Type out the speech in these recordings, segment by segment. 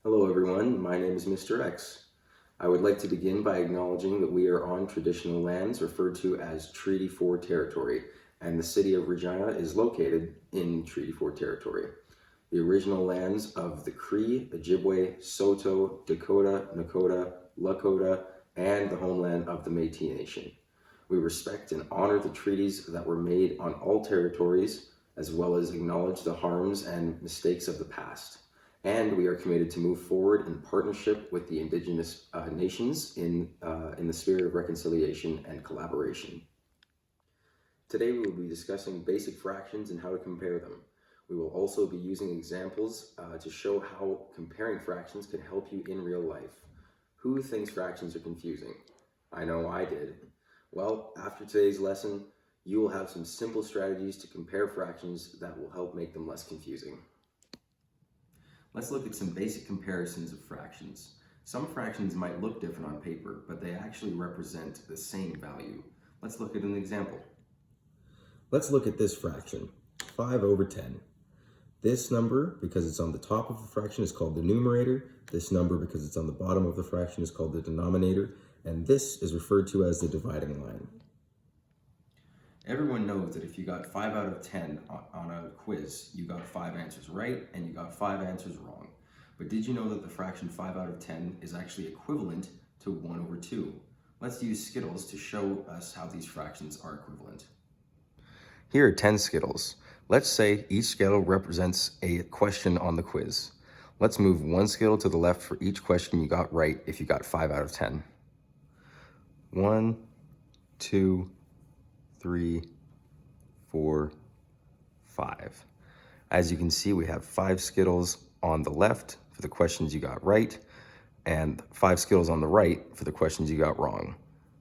Hello everyone, my name is Mr. X. I would like to begin by acknowledging that we are on traditional lands referred to as Treaty 4 territory, and the city of Regina is located in Treaty 4 territory. The original lands of the Cree, Ojibwe, Saulteaux, Dakota, Nakota, Lakota, and the homeland of the Métis Nation. We respect and honor the treaties that were made on all territories, as well as acknowledge the harms and mistakes of the past. And we are committed to move forward in partnership with the Indigenous nations in the spirit of reconciliation and collaboration. Today we will be discussing basic fractions and how to compare them. We will also be using examples to show how comparing fractions can help you in real life. Who thinks fractions are confusing? I know I did. Well, after today's lesson, you will have some simple strategies to compare fractions that will help make them less confusing. Let's look at some basic comparisons of fractions. Some fractions might look different on paper, but they actually represent the same value. Let's look at an example. Let's look at this fraction, 5/10. This number, because it's on the top of the fraction, is called the numerator. This number, because it's on the bottom of the fraction, is called the denominator. And this is referred to as the dividing line. Everyone knows that if you got 5 out of 10 on a quiz, you got 5 answers right and you got 5 answers wrong. But did you know that the fraction 5 out of 10 is actually equivalent to 1/2? Let's use Skittles to show us how these fractions are equivalent. Here are 10 Skittles. Let's say each Skittle represents a question on the quiz. Let's move 1 Skittle to the left for each question you got right if you got 5 out of 10. 1, 2, 3, 4, 5. As you can see, we have 5 Skittles on the left for the questions you got right, and 5 Skittles on the right for the questions you got wrong.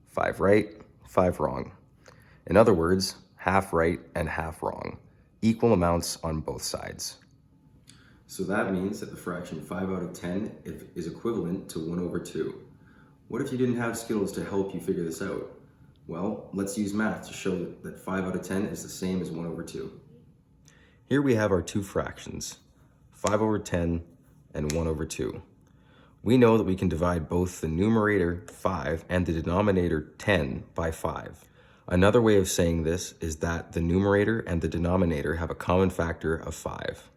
5 right, 5 wrong. In other words, half right and half wrong. Equal amounts on both sides. So that means that the fraction 5 out of 10 is equivalent to 1/2. What if you didn't have Skittles to help you figure this out? Well, let's use math to show that 5 out of 10 is the same as 1/2. Here we have our two fractions, 5/10 and 1/2. We know that we can divide both the numerator 5 and the denominator 10 by 5. Another way of saying this is that the numerator and the denominator have a common factor of 5.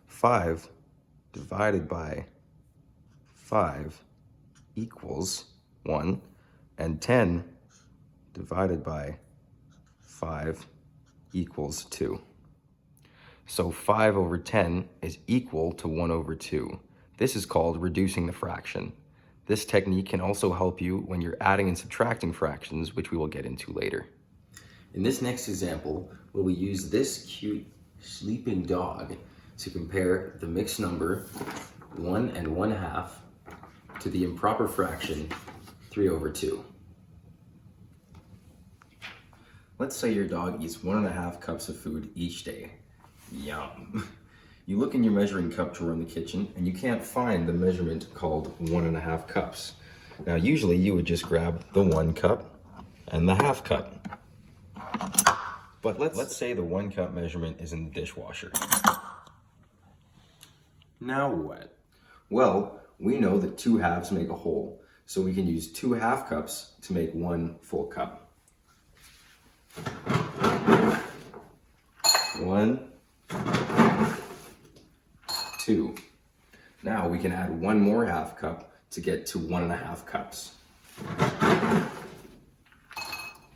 5 divided by 5 equals 1, and 10 divided by 5 equals 2. So 5/10 is equal to 1/2. This is called reducing the fraction. This technique can also help you when you're adding and subtracting fractions, which we will get into later. In this next example, we'll use this cute sleeping dog to compare the mixed number 1 1/2 to the improper fraction 3/2. Let's say your dog eats 1.5 cups of food each day. Yum. You look in your measuring cup drawer in the kitchen and you can't find the measurement called 1.5 cups. Now usually you would just grab the 1 cup and the 1/2 cup. But let's say the 1 cup measurement is in the dishwasher. Now what? Well, we know that 2 halves make a whole, so we can use 2 1/2 cups to make 1 full cup. 1, 2. Now we can add 1 more 1/2 cup to get to 1.5 cups.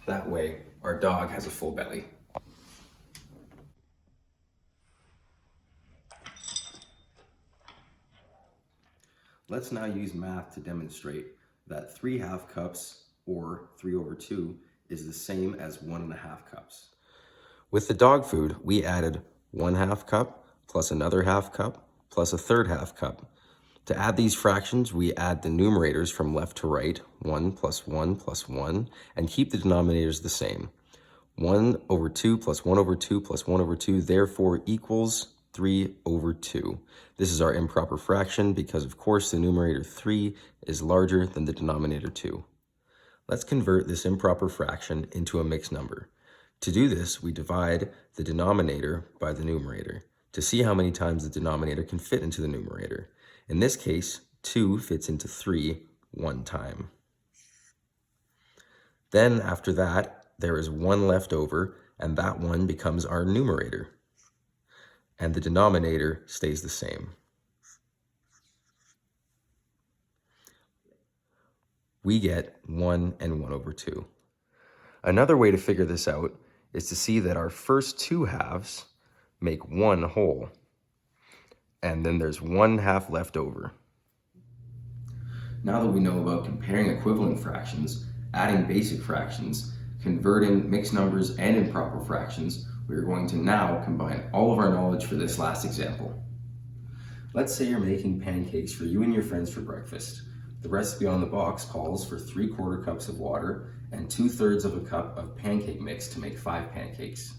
That way, our dog has a full belly. Let's now use math to demonstrate that 3 1/2 cups, or 3/2, is the same as 1.5 cups. With the dog food, we added 1 1/2 cup, plus another 1/2 cup, plus a third 1/2 cup. To add these fractions, we add the numerators from left to right, 1 plus 1 plus 1, and keep the denominators the same. 1/2 plus 1/2 plus 1/2 therefore equals 3/2. This is our improper fraction because, of course, the numerator 3 is larger than the denominator 2. Let's convert this improper fraction into a mixed number. To do this, we divide the denominator by the numerator to see how many times the denominator can fit into the numerator. In this case, 2 fits into 3 one time. Then after that, there is 1 left over, and that 1 becomes our numerator. And the denominator stays the same. We get 1 and 1 over 2. Another way to figure this out is to see that our first 2 halves make 1 whole, and then there's 1 half left over. Now that we know about comparing equivalent fractions, adding basic fractions, converting mixed numbers and improper fractions, we are going to now combine all of our knowledge for this last example. Let's say you're making pancakes for you and your friends for breakfast. The recipe on the box calls for 3/4 cups of water and 2/3 of a cup of pancake mix to make 5 pancakes.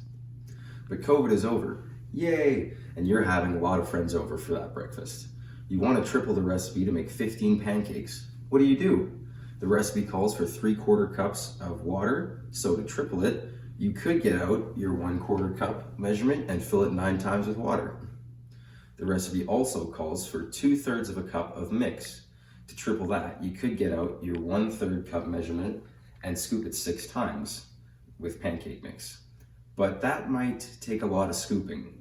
But COVID is over, yay! And you're having a lot of friends over for that breakfast. You want to triple the recipe to make 15 pancakes. What do? The recipe calls for 3/4 cups of water, so to triple it, you could get out your 1/4 cup measurement and fill it 9 times with water. The recipe also calls for 2/3 of a cup of mix. To triple that, you could get out your 1/3 cup measurement and scoop it 6 times with pancake mix. But that might take a lot of scooping.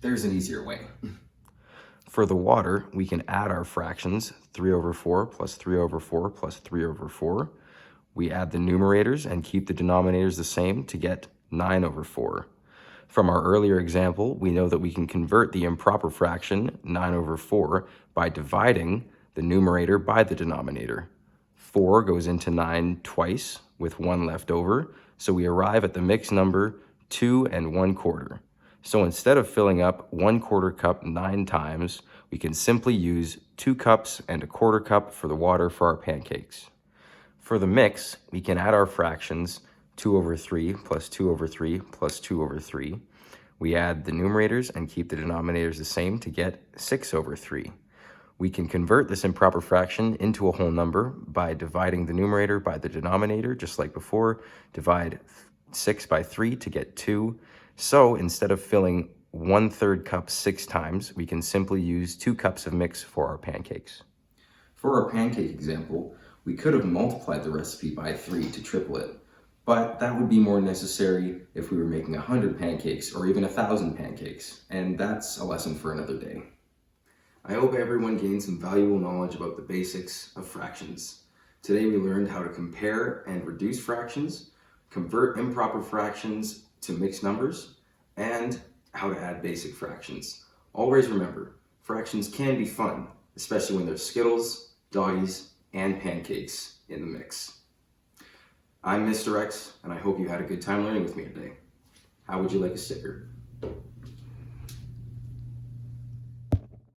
There's an easier way. For the water, we can add our fractions, 3/4 plus 3/4 plus 3/4. We add the numerators and keep the denominators the same to get 9/4. From our earlier example, we know that we can convert the improper fraction, 9/4, by dividing the numerator by the denominator. 4 goes into 9 twice, with 1 left over, so we arrive at the mixed number 2 1/4. So instead of filling up 1/4 cup 9 times, we can simply use 2 cups and 1/4 cup for the water for our pancakes. For the mix, we can add our fractions, 2/3 plus 2/3 plus 2/3. We add the numerators and keep the denominators the same to get 6/3. We can convert this improper fraction into a whole number by dividing the numerator by the denominator, just like before. Divide 6 by 3 to get 2. So instead of filling 1/3 cup 6 times, we can simply use 2 cups of mix for our pancakes. For our pancake example, we could have multiplied the recipe by 3 to triple it, but that would be more necessary if we were making 100 pancakes or even 1,000 pancakes, and that's a lesson for another day. I hope everyone gained some valuable knowledge about the basics of fractions. Today we learned how to compare and reduce fractions, convert improper fractions to mixed numbers, and how to add basic fractions. Always remember, fractions can be fun, especially when there's Skittles, doggies, and pancakes in the mix. I'm Mr. X, and I hope you had a good time learning with me today. How would you like a sticker?